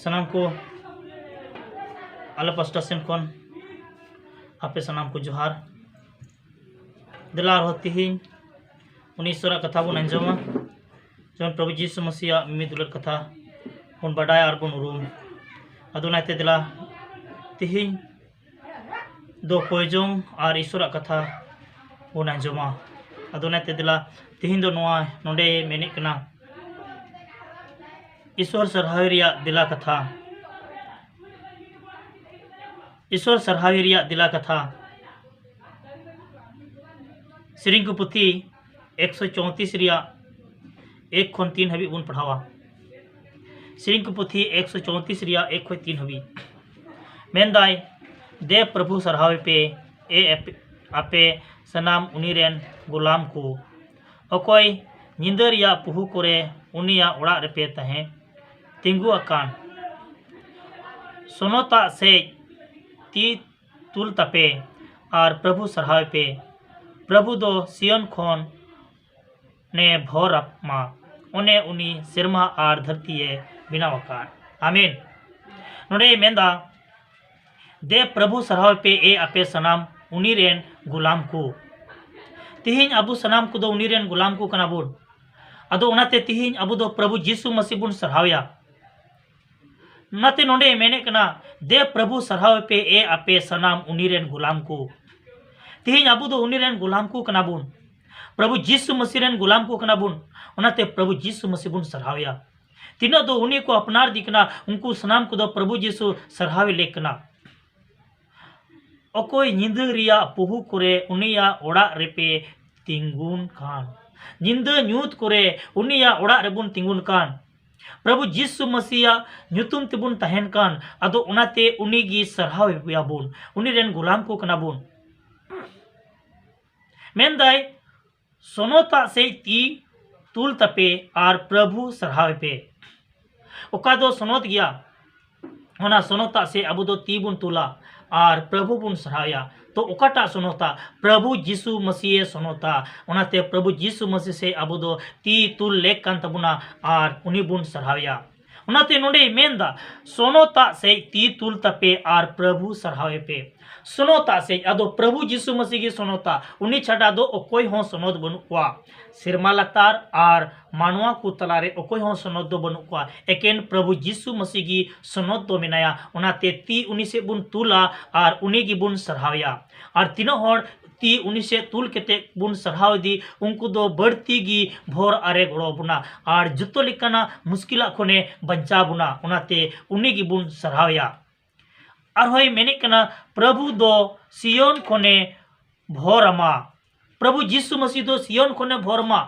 सनाम को आले पास्टा सेन खन आपे सनाम को जोहार दिला और तिहिं उनी ईश्वर कथा बन अंजमा जौन प्रभु यीशु मसीह मिमी दुलर कथा बन बाडाय और बन उरुम अदुनाते दिला तिहिं दो कोयजों और ईश्वर कथा बन अंजमा अदुनाते दिला तिहिं दो नोआ नोडे मेने कना ईश्वर सरहाविरिया दिला कथा ईश्वर सरहाविरिया दिला कथा सिरिंग को पुथी 134 रिया 1 खन 3 हबी बन पढ़ावा सिरिंग को पुथी 134 रिया 1 खन 3 हबी मेनदाय दे प्रभु सरहावे पे आपे सनाम उनीरेन गुलाम को अकोय निंदर या पुहु करे उनिया उड़ा रेपे तहे तिंगु अकान सोनोता से ती तुल तपे और प्रभु सरहावे पे प्रभु दो सियन खोन ने भोर मा उन्हें उनी सिरमा और धरती बिनाव अकान आमीन नोडे मेंदा दे प्रभु सरहावे पे आपे सनाम उनीरेन गुलाम को तिहिं अबु सनाम को दो उनीरेन गुलाम को कना बुन अदो उनाते तिहिं अबु दो प्रभु यीशु मसीह बुन सरहावया नाते नोडे मेने कना दे प्रभु सरहावे पे आपे सनाम उनीरेन गुलाम को तिहिं अबु दो उनीरेन गुलाम को कना बुन प्रभु यीशु मसीह रेन गुलाम को कना बुन उनाते प्रभु यीशु मसीह बुन सरहावया तीनों दो उन्हीं को अपनार दिखना उनको सनाम को दो प्रभु यीशु सरहावे लेकना अकोय निंदा रिया पुहु करे उनिया ओड़ा रेपे तिंगुन कान निंदा न्यूत करे उनिया ओड़ा रेबुन तिंगुन कान प्रभु यीशु मसीह न्यूतुम तेबुन तहन कान अदो उनाते उनीगी सरहावे बुन उनी रेन गुलाम को कना बुन मेनदाय सोनोता से ती तुल तपे और प्रभु सरहावे पे ओका दो सोनोत गया होना सोनोता से अबु दो ती बुन तुला और प्रभु बुन सरहाया तो ओकाटा सोनोता प्रभु यीशु मसीह सोनोता उनाते प्रभु यीशु मसीह से अबु दो ती तुल लेक कान तबुना और उनी बुन सरहाया उनाते नोडे मेनदा सोनोता से ती तुल तपे और प्रभु सरहावे पे सोनोता से अदो प्रभु यीशु मसीह की सोनोता उनी छड़ा दो ओकोय हो सोनोत बनुआ सिरमा लतार और मानवा को तलारे ओकोय हो सोनोत दो बनुआ एकेन प्रभु यीशु मसीह की सोनोत दो मिनाया उनाते ती उनी से बुन तुला और उनी की बुन सरहावया और तीनों होड़ ती उनी से तुल केते बुन सरहाव दी उनको दो बढ़ती गी भोर आरे गड़ो बुना और जुतो लिकाना मुश्किला खोने बंचा बुना उनाते उनी की बुन सरहावया और होय मेने कना प्रभु दो सियोन खोने भोरमा प्रभु यीशु मसीह दो सियोन खोने भोरमा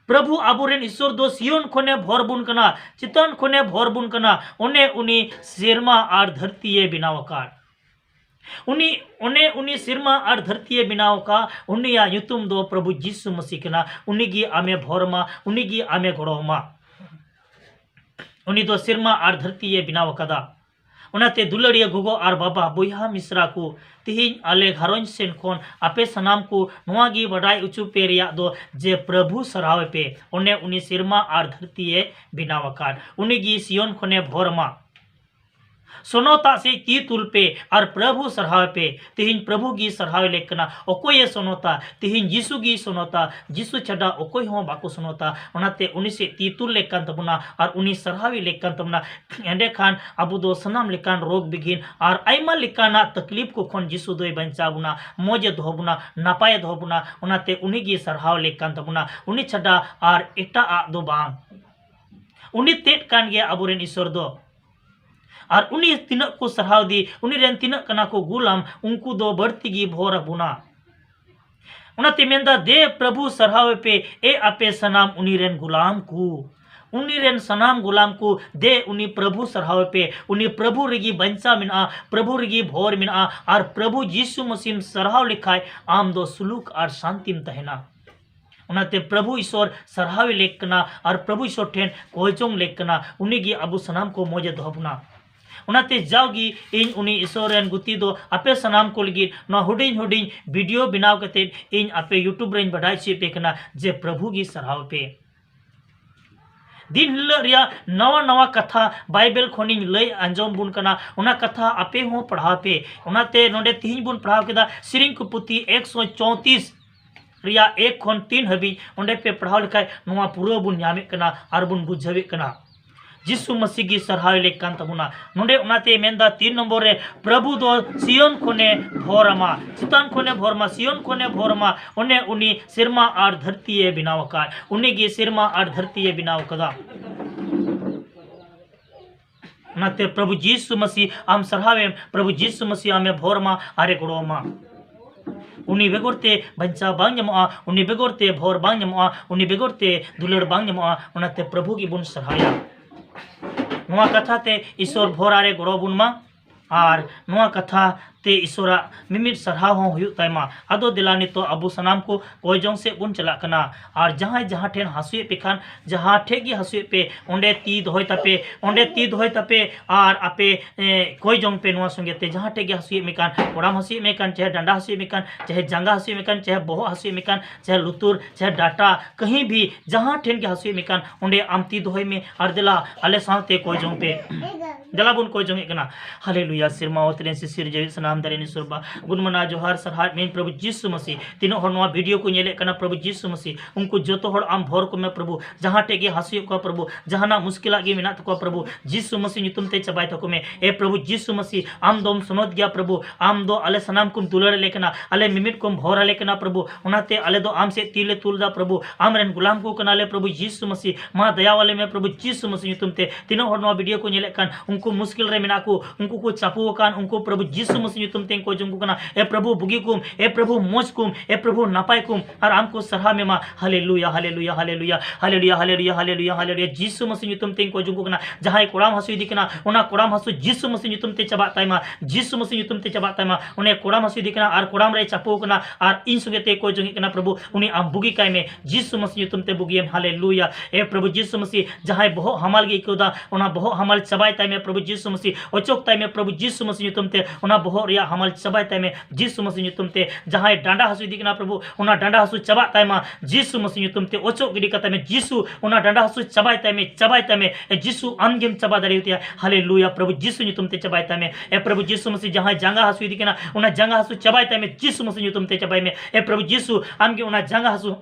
प्रभु आबुरेन ईश्वर दो सियोन खोने भोर बुन कना चितन खोने भोर बुन कना उनी सिरमा और धरती बिनाव का उनी सिरमा और धरती बिनाव का उनिया युतुम दो प्रभु यीशु मसीह कना उनीगी आमे भोरमा उनीगी आमे गड़ोमा उनी दो सिरमा और धरती बिनाव कदा उनाते दुलड़िया गुगो और बाबा बुहा मिश्रा को तिहिं आले घरों सेन खोन आपे सनाम को नोआगी बड़ाई उचु पे रिया दो जे प्रभु सरहावे पे उनी सिरमा और धरती बिनाव कार उनीगी सियोन खोने भोरमा सोनोता से ती तुल पे और प्रभु सरहावे पे तिहिं प्रभु की सरहावे लेकना ओकोय सोनोता तिहिं यीशु की सोनोता यीशु छड़ा ओकोय हो बाको सोनोता उनाते उनी से ती तुल लेकन तबुना और उनी सरहावे लेकन तबुना एंडे खान अबु दो सनाम लेकान रोग बिगिन और आइमा लेकाना तकलीफ को खोन यीशु दोय बंचा बुना मोजे दोबुना नापाय दोबुना उनाते उनी की सरहावे लेकन तबुना उनी छड़ा और एटा आ दो बांग उनी तेट कान गया अबुरेन ईश्वर दो और उनी तीन को सरहाव दी उनी रेन तीन कना को गुलाम उनको दो बढ़ती गी भोर बुना उनाते मेंदा दे प्रभु सरहावे पे आपे सनाम उनी रेन गुलाम को उनी रेन सनाम गुलाम को दे उनी प्रभु सरहावे पे उनी प्रभु रिगी बंचा मिना प्रभु रिगी भोर मिना और प्रभु यीशु मसीह सरहाव लिखाए आम दो सुलूक और शांतिम तहना उनाते प्रभु ईश्वर सरहावे लेकना और प्रभु ईश्वर ठेन कोयचोंग लेकना उनी गी अबु सनाम को मोजे दोबना उनाते जाओगी इन उनी ईश्वरन गुती दो आपे सनाम को लगी न हुडिंग वीडियो बनाव कते इन आपे यूट्यूब रेन बढ़ाई चे पे कना जे प्रभु की सरहाव पे दिन हिल रिया नवा नवा कथा बाइबल खोनिंग लय आंजम बुन कना उना कथा आपे हो पढ़ा पे उनाते नोडे तीन बुन पढ़ाव केदा सिरिंग को पुती 134 रिया 1 खन 3 हबी ओंडे पे पढ़ाव लेखाय नोवा पूरा बुन न्यामे कना आर बुन बुझावे कना जिसु मसीह की सरहाव लेकान तबुना नोडे उनाते मेंदा 3 नंबर रे प्रभु दो सियोन कोने भोरमा चितान कोने भोरमा सियोन कोने भोरमा ओने उनी सिरमा आर धरती ए बिनाव का उनी की सिरमा आर धरती ए बिनाव कदा नाते प्रभु जिसु मसीह आम सरहावे प्रभु जिसु मसीह आमे भोरमा आरे गोड़ोमा उनी बेगोरते बंचा बांग जमोआ उनी बेगोरते भोर बांग जमोआ उनी बेगोरते दुलड़ बांग जमोआ उनाते प्रभु की बुन सरहाया नोआ कथा ते ईश्वर भोर आरे गोड़ो बुन मा आर नोआ कथा ते ईश्वरा मिमिट सरहाव हो हुयुग तायमा आदो दिलानी तो अबु सनाम को कोयजों से बुन चला कना और जहां जहां ठेन हसुए पे खान जहां ठेगी हसुए पे ओंडे ती दोय तपे और आपे कोयजों पे नोआ संगे ते जहां ठेगी हसुए मेकान कोड़ाम हसुए मेकान चाहे डंडा हसुए मेकान चाहे जंगा हसुए मेकान चाहे बोहो हसुए मेकान चाहे लुतुर चाहे डाटा कहीं भी जहां ठेन के हसुए मेकान ओंडे आम ती दोय में और दिला आले साथे कोयजों पे दला बुन कोयजों कना हालेलुया सिरमा ओतरे से सिर जेवी नाम दरे निसुरबा गुणमना जोहार सरहार मेन प्रभु जिसु मसीह तीनों हर नोआ वीडियो को नेले कना प्रभु जिसु मसीह उनको जोतो हर आम भोर को में प्रभु जहां टेगे हसुए को प्रभु जहाना मुश्किला गे मेना तको प्रभु जिसु मसीह नितुम ते चबाय तको में ए प्रभु जिसु मसीह आम दोम सुनोत गया प्रभु आम दो अले सनाम कुम दुलड़ लेकना अले मिमिट कुम भोरा लेकना प्रभु उनाते अले दो आम से तीले तुलदा प्रभु आम रेन गुलाम को कनाले प्रभु जिसु मसीह मा दया वाले में प्रभु जिसु मसीह नितुम ते तीनों हर नोआ वीडियो को नेले कन उनको मुश्किल रे मेना को उनको को चापू कान उनको प्रभु जिसु मसीह तुम तें को जंगु कना ए प्रभु बुगी कुम ए प्रभु मोज कुम ए प्रभु नापाय कुम और आमको सरहा में मा हालेलुया हालेलुया हालेलुया हालेलुया हालेलुया हालेलुया हालेलुया जिसु मसीह तुम तें को जंगु कना जहां कोड़ाम हसु दिकना उना कोड़ाम हसु जिसु मसीह तुम ते चबा तायमा जिसु मसीह तुम ते चबा तायमा उने कोड़ाम हसु दिकना और कोड़ाम रे चापो कना और इन सुगे ते को जंगि कना प्रभु उनी आम बुगी काय में जिसु मसीह तुम ते बुगी हालेलुया ए प्रभु जिसु मसीह जहां बहु हमाल गे कोदा उना बहु हमाल चबाय ताय में प्रभु जिसु मसीह ओचोक ताय में प्रभु जिसु मसीह तुम ते उना बहु रिया हमाल चबाय ताय में जिसु मसीह तुम ते जहां डांडा हसु दिकना प्रभु उना डांडा हसु चबा ताय मा जिसु मसीह तुम ते ओचोक गिडी कता में जिसु उना डांडा हसु चबाय ताय में जिसु आमगेम चबा दरे होतिया हालेलुया प्रभु जिसु तुम ते चबाय ताय में ए प्रभु जिसु मसीह जहां जंगा हसु दिकना उना जंगा हसु चबाय ताय में जिसु मसीह तुम ते चबाय में ए प्रभु जिसु आमगे उना जंगा हसु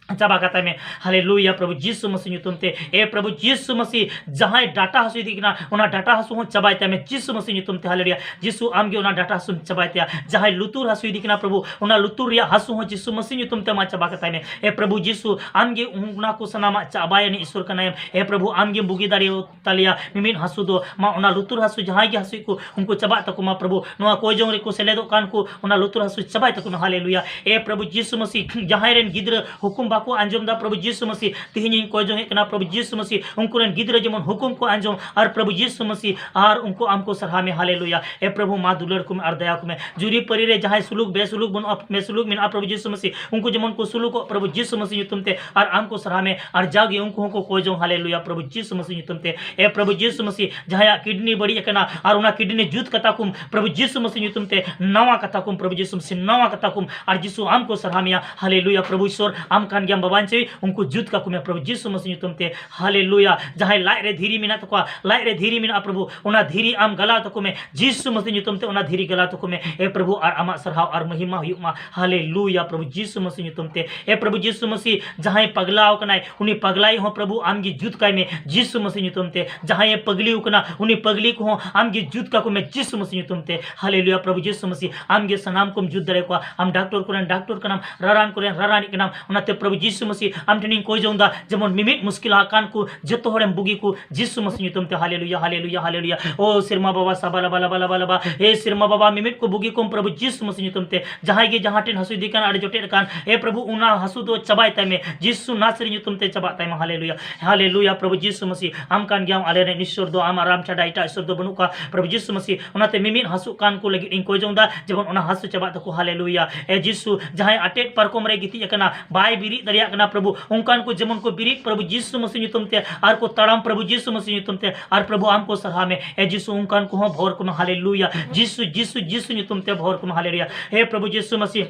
चबा कता में हालेलुया प्रभु जिसु मसीह तुम ते ए प्रभु जिसु मसीह जहां डाटा हसु दिकना उना डाटा हसु हो चबायता में जिसु मसीह तुम ते हालेलुया जिसु आमगे उना डाटा हसु चबायता जहां लुतुर हसु दिकना प्रभु उना लुतुर या हसु हो जिसु मसीह तुम ते मा चबा कता में ए प्रभु जिसु आमगे उना को सनामा चबाय ने ईश्वर कना ए प्रभु आमगे बुगी दारी तालिया मिमिन हसु दो मा उना लुतुर हसु जहां गे हसु को उनको चबा तको मा प्रभु नोआ कोयजों रे को सेलेदो कान को उना लुतुर हसु चबाय तको हालेलुया ए प्रभु जिसु मसीह जहां रेन गिद्र हुकुम को आंजम दा प्रभु जिसु मसीह तिहिनी कोयजों हेकना प्रभु जिसु मसीह उनको रेन गिद्र जेमन हुकुम को आंजम और प्रभु जिसु मसीह और उनको आमको सरहा में हालेलुया ए प्रभु मा दुलड़ को और दया को में जुरी परी रे जहां सुलूक बेसुलूक बन में सुलूक में प्रभु जिसु मसीह उनको जेमन को सुलूक को प्रभु जिसु मसीह तुमते और आमको सरहा में और जागे उनको को कोयजों हालेलुया प्रभु जिसु मसीह तुमते ए प्रभु जिसु मसीह जहां किडनी बड़ी एकना और उना किडनी जुत कथा कुम प्रभु जिसु मसीह तुमते नवा कथा कुम प्रभु जिसु मसीह नवा कथा कुम और जिसु आमको सरहा में हालेलुया प्रभु ईश्वर आम कान ग्याम बाबान से उनको जुत का कुमे प्रभु जिसु मसीह तुमते हालेलुया जहां लाइ रे धीरी मिना तको लाइ रे धीरी मिना प्रभु उना धीरी आम गला तको में जिसु मसीह तुमते उना धीरी गला तको में ए प्रभु और आमा सरहाव और महिमा हुयुमा हालेलुया प्रभु जिसु मसीह तुमते ए प्रभु जिसु मसीह जहां पगलाव कनाय उनी पगलाई हो प्रभु आमगी जुत काय में जिसु मसीह तुमते जहां पगली उकना उनी पगली को आमगी जुत का कुमे जिसु मसीह तुमते हालेलुया प्रभु जिसु मसीह आमगे सनाम कुम जुत दरे को आम डॉक्टर का नाम रारान को रारानी के नाम उनाते प्रभु जिसु मसीह आम ठनिंग कोई जोंदा जेमन मिमिट मुश्किल आकान को जतो हरेम बुगी को जिसु मसीह तुमते हालेलुया हालेलुया हालेलुया ओ सिरमा बाबा साबाला बाला बाला बाला बा ए सिरमा बाबा मिमिट को बुगी को प्रभु जिसु मसीह तुमते जहां गे जहां टेन हसु दिकान आड़े जोटे कान ए प्रभु उना हसु दो चबाय ताय में जिसु नासरी तुमते चबा ताय में हालेलुया हालेलुया प्रभु जिसु मसीह आम कान ग्याम आले रे ईश्वर दो आम आराम छाडा इटा ईश्वर दो बनु का प्रभु जिसु मसीह उनाते मिमिट हसु कान को लगी इन कोई जोंदा जेमन उना हसु चबा तको हालेलुया ए जिसु जहां अटेट परकोम रे गिति एकना बाय बिरी दरिया कना प्रभु उनकान को जेमन को बिरी प्रभु जिसु मसीह तुमते आर को तड़ाम प्रभु जिसु मसीह तुमते आर प्रभु आमको सरहा में ए जिसु उनकान को भोर को हालेलुया जिसु जिसु जिसु तुमते भोर को हालेलुया हे प्रभु जिसु मसीह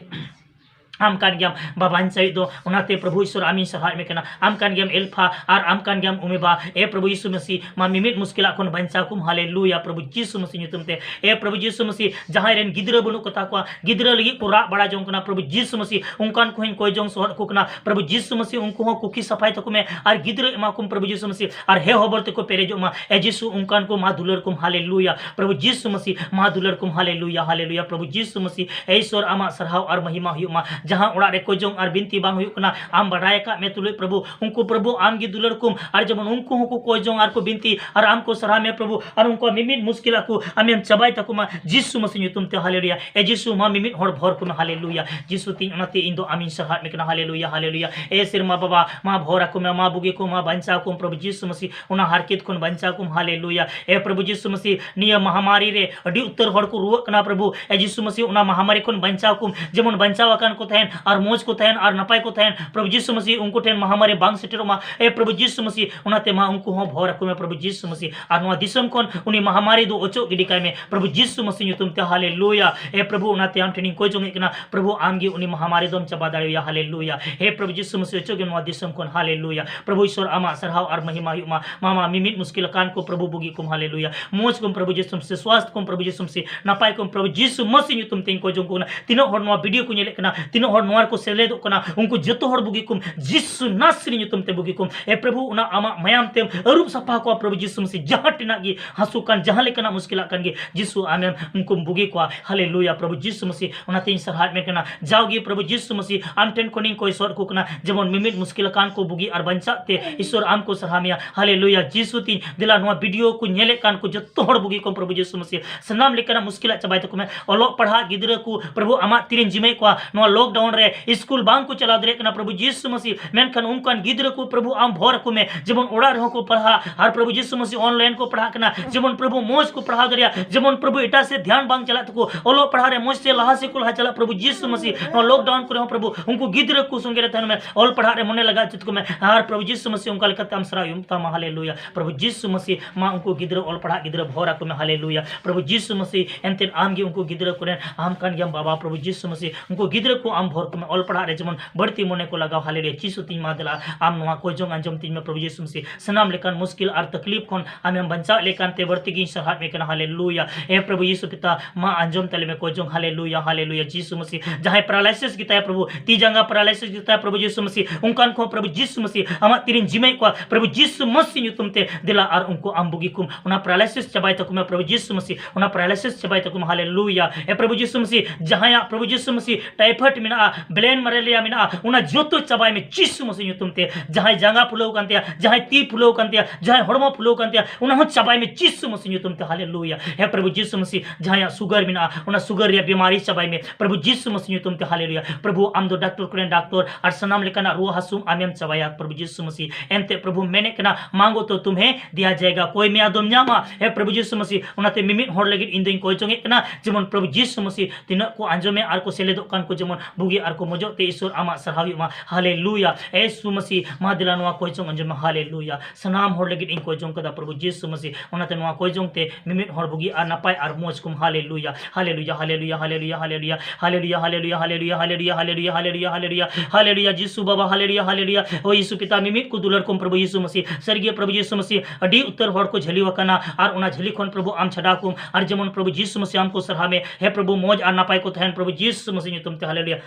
आम कान गियाम बाबांचाई दो उनाते प्रभु ईश्वर आमी सरहाय मेकना आम कान गियाम एल्फा और आम कान गियाम ओमेगा ए प्रभु यीशु मसीह मा मिमित मुश्किला खन बांचाकुम हालेलुया प्रभु यीशु मसीह nyutumte ए प्रभु यीशु मसीह जहां रेन गिदरा बनु कता को गिदरा लगी को रा बड़ा जों कना प्रभु यीशु मसीह उनकान को कोई जों सोहर को कना प्रभु यीशु मसीह उनको हो कुकी सफाई तक में और गिदरा एमाकुम प्रभु यीशु मसीह और हे होबर ते को पेरेजो मा ए यीशु उनकान को मा दुलर कुम हालेलुया प्रभु यीशु मसीह मा दुलर कुम हालेलुया हालेलुया प्रभु यीशु मसीह ईश्वर आमा सरहाव और महिमा हुमा जहां ओड़ा रे को और बिनती बांग हुई कना आम बढ़ाए का मैं तुले प्रभु उनको प्रभु आम की दुलर कुम और जब उनको को कोई जों आर को बिनती और आम को सराह में प्रभु और उनको मिमित मुश्किल को आम चबाई तकुमा यीशु मसीह nyutum te हालेलुया ए यीशु मा मिमित हर भर कुम हालेलुया यीशु तीन अनते इंदो आमीन सरहात में कना हालेलुया हालेलुया ए सिरमा बाबा मा भोरा को मा बुगे को मा बंचा को प्रभु यीशु मसीह उना हारकित को बंचा को हालेलुया ए प्रभु यीशु मसीह निया महामारी रे अडी उत्तर हर को रुवा कना प्रभु ए यीशु मसीह उना महामारी को बंचा को जेमन बंचाव कान को थेन और मोज को थेन और नपाय को थेन प्रभु यीशु मसीह उनको ठेन महामारी बांग सेटेरो मा ए प्रभु यीशु मसीह उनाते मा उनको हो भोर को प्रभु यीशु मसीह और नवा दिसम कोन उनी महामारी दो ओचो गिडिकाय में प्रभु यीशु मसीह nyutum te हालेलुया ए प्रभु उनाते आम ठेनिंग कोई जोंगे कना प्रभु आमगी उनी महामारी दोम चबा दाड़िया हालेलुया हे प्रभु यीशु मसीह ओचो गे नवा दिसम कोन हालेलुया प्रभु ईश्वर आमा सरहाव और महिमा हुमा मामा मिमित मुश्किल कान को प्रभु बुगी कुम हालेलुया मोज कुम प्रभु यीशु मसीह स्वास्थ्य कुम प्रभु यीशु मसीह नपाय कुम प्रभु यीशु मसीह nyutum te को जोंगो तीनो हर नवा वीडियो को नेले कना तीनो हर नवा को सेलेदो कना उनको जतो हर बुगी कुम यीशु नासरी nyutum te बुगी कुम ए प्रभु उना आमा मयाम ते अरूप सफा को प्रभु यीशु मसीह जहां टिना गी हसु कान जहां लेकना मुश्किल कान गी यीशु आमेन उनको बुगी को हालेलुया प्रभु यीशु मसीह उना तीन सरहात में कना जाओगी प्रभु यीशु मसीह आम टेन कोनिंग को ईश्वर को कना जेमन मिमित मुश्किल कान को बुगी और बंचाते ईश्वर आम को सरहामिया हालेलुया यीशु तीन दिला नवा वीडियो को नेले कान को जतो हर बुगी को प्रभु यीशु मसीह सनाम लेकना मुश्किल चबाय तक में ओलो पढ़ा गिदरा को प्रभु आमा तिरिन जिमे को नवा लॉकडाउन रे स्कूल बांग को चला दरे कना प्रभु यीशु मसीह मेनखान उनकान गिदरा को प्रभु आम भोर को में जेमन ओड़ा रहो को पढ़ा और प्रभु यीशु मसीह ऑनलाइन को पढ़ा कना जेमन प्रभु मोज को पढ़ा दरिया जेमन प्रभु इटा से ध्यान बांग चला तको ओलो पढ़ा रे मोज से लहा से कुल चला प्रभु यीशु मसीह लॉकडाउन को प्रभु उनको गिदरा को संगे रे में ओल पढ़ा रे मने लगा चित को में और प्रभु यीशु मसीह उनका लेकर हम सरा युमता हालेलुया प्रभु यीशु मसीह मा उनको गिदरा ओल पढ़ा गिदरा भोरा को में हालेलुया प्रभु यीशु मसीह एंते आम गे उनको गिदरा को आम कान गम बाबा प्रभु यीशु मसीह उनको गिदरा को आम भोर को में ओल पढ़ा रे जेमन बढ़ती मने को लगाव हालेलुया यीशु तीन मादला आम नवा को जोंग अंजम तीन में प्रभु यीशु मसीह सनाम लेकान मुश्किल और तकलीफ कोन आम बंचा लेकान ते बढ़ती गी सरहात में कना हालेलुया ए प्रभु यीशु पिता मा अंजम तले में को जोंग हालेलुया हालेलुया यीशु मसीह जहां पैरालिसिस गिता है प्रभु ती जंगा पैरालिसिस गिता है प्रभु यीशु मसीह उनकान को प्रभु यीशु मसीह आमा तिरिन जिमे को प्रभु यीशु मसीह nyutum te दिला और उनको आम बुगी कुम उना पैरालिसिस चबाय तक में प्रभु यीशु मसीह उना पैरालिसिस चबाय तक में हालेलुया ए प्रभु यीशु मसीह जहां या प्रभु यीशु मसीह टाइफाइड मिना ब्लेन मलेरिया मिना उना जोतो चबाय में यीशु मसीह nyutum te जहां जंगा फुलो कांतिया जहां ती फुलो कांतिया जहां हड़मो फुलो कांतिया उना हो चबाय में यीशु मसीह nyutum te हालेलुया हे प्रभु यीशु मसीह जहां या शुगर मिना उना शुगर या बीमारी चबाय में प्रभु यीशु मसीह nyutum te हालेलुया प्रभु आम दो डॉक्टर कोन डॉक्टर और सनाम लेकना रुआ हसुम आमेम चबाया प्रभु यीशु मसीह एंते प्रभु मैंने कना मांगो तो तुम्हें दिया जाएगा कोई में आदम न्यामा हे प्रभु यीशु मसीह उनाते मिमित होर लगित इन दिन कोई चोंगे कना जेमन प्रभु यीशु मसीह तिना को आंजमे आर को सेलेदो कान को जेमन बुगी आर को मजो ते ईश्वर आमा सरहावी मा हालेलुया यीशु मसीह मा दिला नवा कोई चोंग अंजम हालेलुया सनाम होर लगित इन कोई चोंग कदा प्रभु यीशु मसीह उनाते नवा कोई चोंग ते मिमित होर बुगी आर नापाय आर मोज कुम हालेलुया हालेलुया हालेलुया हालेलुया हालेलुया हालेलुया हालेलुया हालेलुया हालेलुया हालेलुया हालेलुया हालेलुया हालेलुया यीशु बाबा हालेलुया हालेलुया ओ यीशु पिता मिमित को दुलर कुम प्रभु यीशु मसीह स्वर्गीय प्रभु यीशु मसीह अडी उत्तर होर को झली वकना और उना झली कोन प्रभु आम छडा कुम और जेमन प्रभु यीशु मसीह आम को सरहा में हे प्रभु मोज आर नापाय को थैन प्रभु यीशु मसीह nyutum te हालेलुया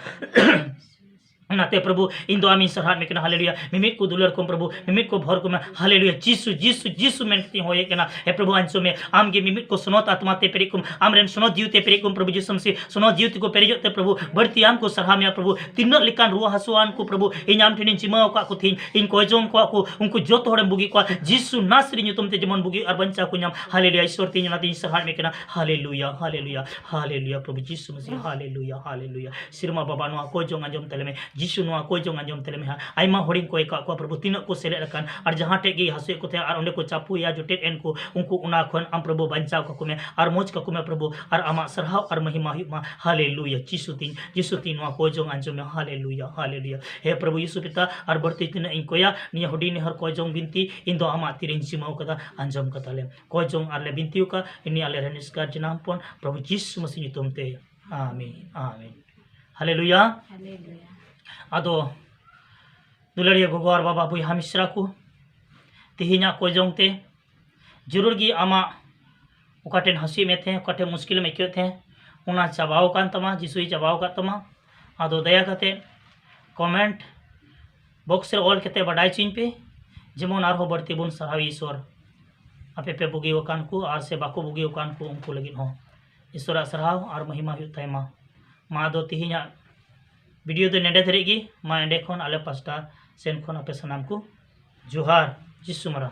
नाते प्रभु इन दो आमीन सरहात में कना हालेलुया मिमित को दुलर को प्रभु मिमित को भर को में हालेलुया यीशु यीशु यीशु मेनती होए कना हे प्रभु अंशो में आम गे मिमित को सुनोत आत्मा ते पेरिकुम आम रेन सुनोत जीव ते पेरिकुम प्रभु यीशु मसीह सुनोत जीव को पेरिजोते प्रभु बढ़ती आम को सरहा में प्रभु तीन लिकान रुआ हसुआन को प्रभु इन आम ठिन चिमा का को थिन इन कोजों को उनको जोत होड़े बुगी को यीशु नासरी nyutum te जेमन बुगी और बंचा को नाम हालेलुया ईश्वर तीन ना तीन सरहात में कना हालेलुया हालेलुया हालेलुया प्रभु यीशु मसीह हालेलुया हालेलुया सिरमा बाबा नवा कोजों अंजम तले में यीशु नवा कोजों अंजम तले में आयमा होड़िंग को एका को प्रभु तीन को सेले रकन और जहां टे गे हसु को थे और ओंडे को चापू या जो टेट एन को उनको उना खन आम प्रभु बंचाव को में और मोज को में प्रभु और आमा सरहाव और महिमा हुमा हालेलुया यीशु तीन नवा कोजों अंजम में हालेलुया हालेलुया हे प्रभु यीशु पिता और बढ़ती तीन इनको या निया होडी ने हर कोजों बिनती इन दो आमा तिरिन सिमाव कदा अंजम कताले कोजों आले बिनती का इनी आले रनिस्कार जनाम पन प्रभु यीशु मसीह nyutum te आमीन आमीन हालेलुया हालेलुया आदो दुलारिया गोगो और बाबा बुहा मिश्रा को तिहिना को जोंगते जरूर गी आमा उकाटेन हसी में थे उकाटे मुश्किल में क्यों थे उना चाबाव कान तमा जिसुई चाबाव का तमा आदो दया कते कमेंट बॉक्स रे ऑल कते बडाई चिन पे जेमन आरो बढ़ती बुन सरावी ईश्वर आपे पे बुगी वकान को और से बाको बुगी वकान को उनको लगी हो ईश्वर सराव और महिमा हुई मा दो तिहिना वीडियो दो नेडे धरेगी मा एंडे खन आले पास्टा सेन खन आपे सनाम को जोहार जिसु मरा